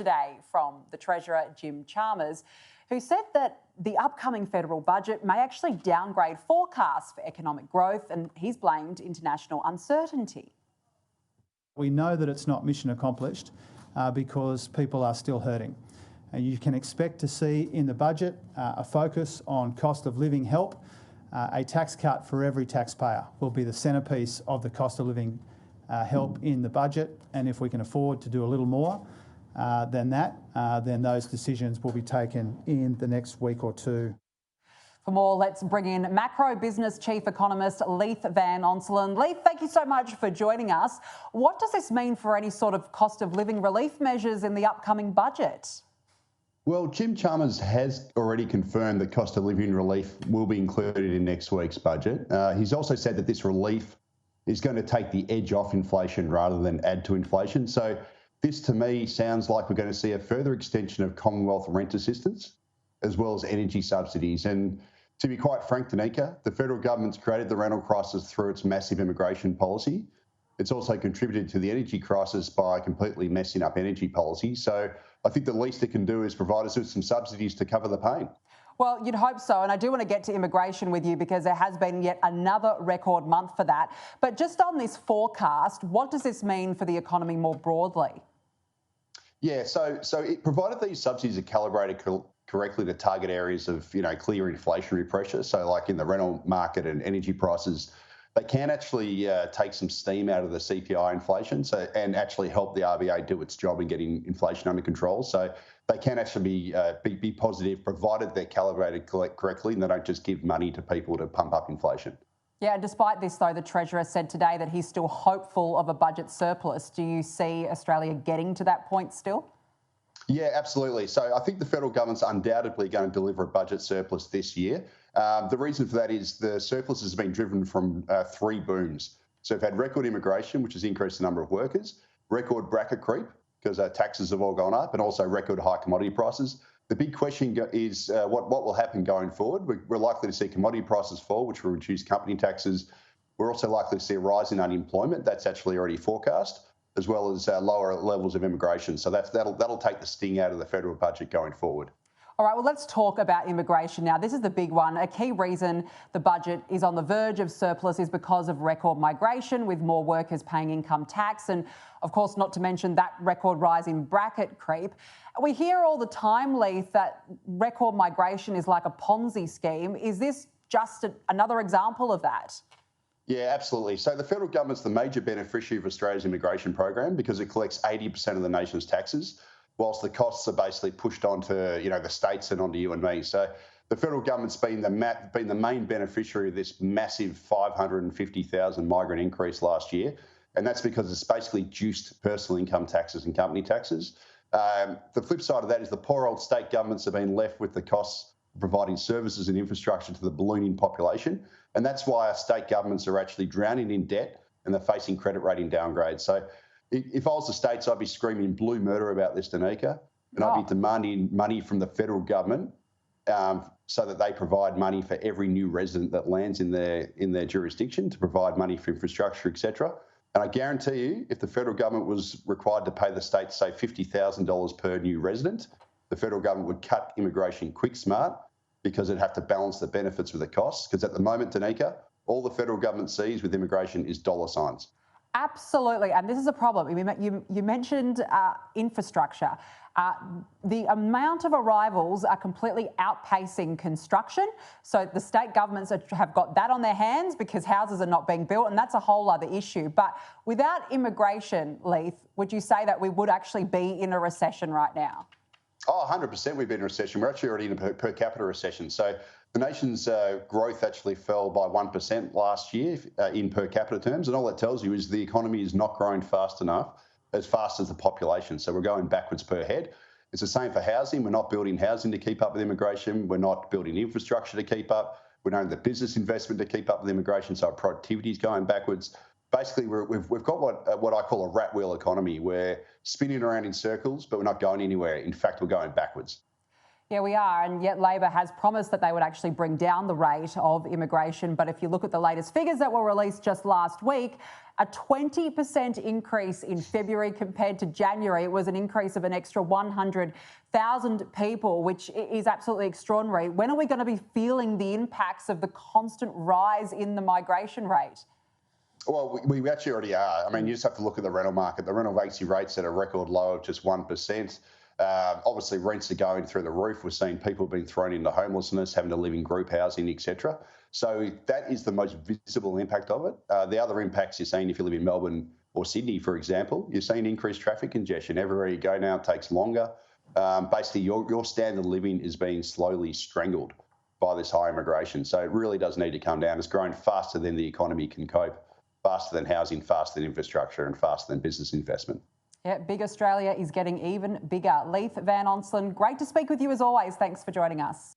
today from the Treasurer, Jim Chalmers, who said that the upcoming federal budget may actually downgrade forecasts for economic growth, and he's blamed international uncertainty. We know that it's not mission accomplished because people are still hurting. And you can expect to see in the budget a focus on cost of living help. A tax cut for every taxpayer will be the centrepiece of the cost of living help in the budget. And if we can afford to do a little more than that, then those decisions will be taken in the next week or two. For more, let's bring in macro business chief economist Leith Van Onselen. Leith, thank you so much for joining us. What does this mean for any sort of cost of living relief measures in the upcoming budget? Well, Jim Chalmers has already confirmed that cost of living relief will be included in next week's budget. He's also said that this relief is going to take the edge off inflation rather than add to inflation. So this, to me, sounds like we're going to see a further extension of Commonwealth rent assistance as well as energy subsidies. And to be quite frank, Danica, the federal government's created the rental crisis through its massive immigration policy. It's also contributed to the energy crisis by completely messing up energy policy. So I think the least it can do is provide us with some subsidies to cover the pain. Well, you'd hope so. And I do want to get to immigration with you because there has been yet another record month for that. But just on this forecast, what does this mean for the economy more broadly? Yeah, so it provided these subsidies are calibrated correctly to target areas of, clear inflationary pressure. So like in the rental market and energy prices, they can actually take some steam out of the CPI inflation and actually help the RBA do its job in getting inflation under control. So they can actually be positive, provided they're calibrated correctly and they don't just give money to people to pump up inflation. Yeah, despite this, though, the Treasurer said today that he's still hopeful of a budget surplus. Do you see Australia getting to that point still? Yeah, absolutely. So I think the federal government's undoubtedly going to deliver a budget surplus this year. The reason for that is the surplus has been driven from three booms. So we've had record immigration, which has increased the number of workers, record bracket creep, because taxes have all gone up, and also record high commodity prices. The big question is what will happen going forward? We're likely to see commodity prices fall, which will reduce company taxes. We're also likely to see a rise in unemployment. That's actually already forecast, as well as lower levels of immigration. So that'll take the sting out of the federal budget going forward. All right, well, let's talk about immigration now. This is the big one. A key reason the budget is on the verge of surplus is because of record migration, with more workers paying income tax and, of course, not to mention that record rise in bracket creep. We hear all the time, Leith, that record migration is like a Ponzi scheme. Is this just another example of that? Yeah, absolutely. So the federal government's the major beneficiary of Australia's immigration program because it collects 80% of the nation's taxes, whilst the costs are basically pushed onto the states and onto you and me. So the federal government's been the main beneficiary of this massive 550,000 migrant increase last year, and that's because it's basically juiced personal income taxes and company taxes. The flip side of that is the poor old state governments have been left with the costs of providing services and infrastructure to the ballooning population, and that's why our state governments are actually drowning in debt and they're facing credit rating downgrades. So if I was the states, I'd be screaming blue murder about this, Danica, and I'd be demanding money from the federal government so that they provide money for every new resident that lands in their jurisdiction, to provide money for infrastructure, etc. And I guarantee you, if the federal government was required to pay the states, say, $50,000 per new resident, the federal government would cut immigration quick smart because it'd have to balance the benefits with the costs. Because at the moment, Danica, all the federal government sees with immigration is dollar signs. Absolutely, and this is a problem. You mentioned infrastructure. The amount of arrivals are completely outpacing construction. So the state governments have got that on their hands because houses are not being built, and that's a whole other issue. But without immigration, Leith, would you say that we would actually be in a recession right now? Oh, 100% we've been in a recession. We're actually already in a per capita recession. So the nation's growth actually fell by 1% last year in per capita terms. And all that tells you is the economy is not growing fast enough, as fast as the population. So we're going backwards per head. It's the same for housing. We're not building housing to keep up with immigration. We're not building infrastructure to keep up. We're not in the business investment to keep up with immigration. So our productivity is going backwards. Basically, we've got what I call a rat wheel economy. We're spinning around in circles, but we're not going anywhere. In fact, we're going backwards. Yeah, we are. And yet Labor has promised that they would actually bring down the rate of immigration. But if you look at the latest figures that were released just last week, a 20% increase in February compared to January. It was an increase of an extra 100,000 people, which is absolutely extraordinary. When are we going to be feeling the impacts of the constant rise in the migration rate? Well, we actually already are. I mean, you just have to look at the rental market. The rental vacancy rate's at a record low of just 1%. Obviously, rents are going through the roof. We're seeing people being thrown into homelessness, having to live in group housing, etc. So that is the most visible impact of it. The other impacts you're seeing if you live in Melbourne or Sydney, for example, you're seeing increased traffic congestion. Everywhere you go now, it takes longer. Basically, your standard of living is being slowly strangled by this high immigration. So it really does need to come down. It's growing faster than the economy can cope, faster than housing, faster than infrastructure, and faster than business investment. Yeah, Big Australia is getting even bigger. Leith Van Onselen, great to speak with you as always. Thanks for joining us.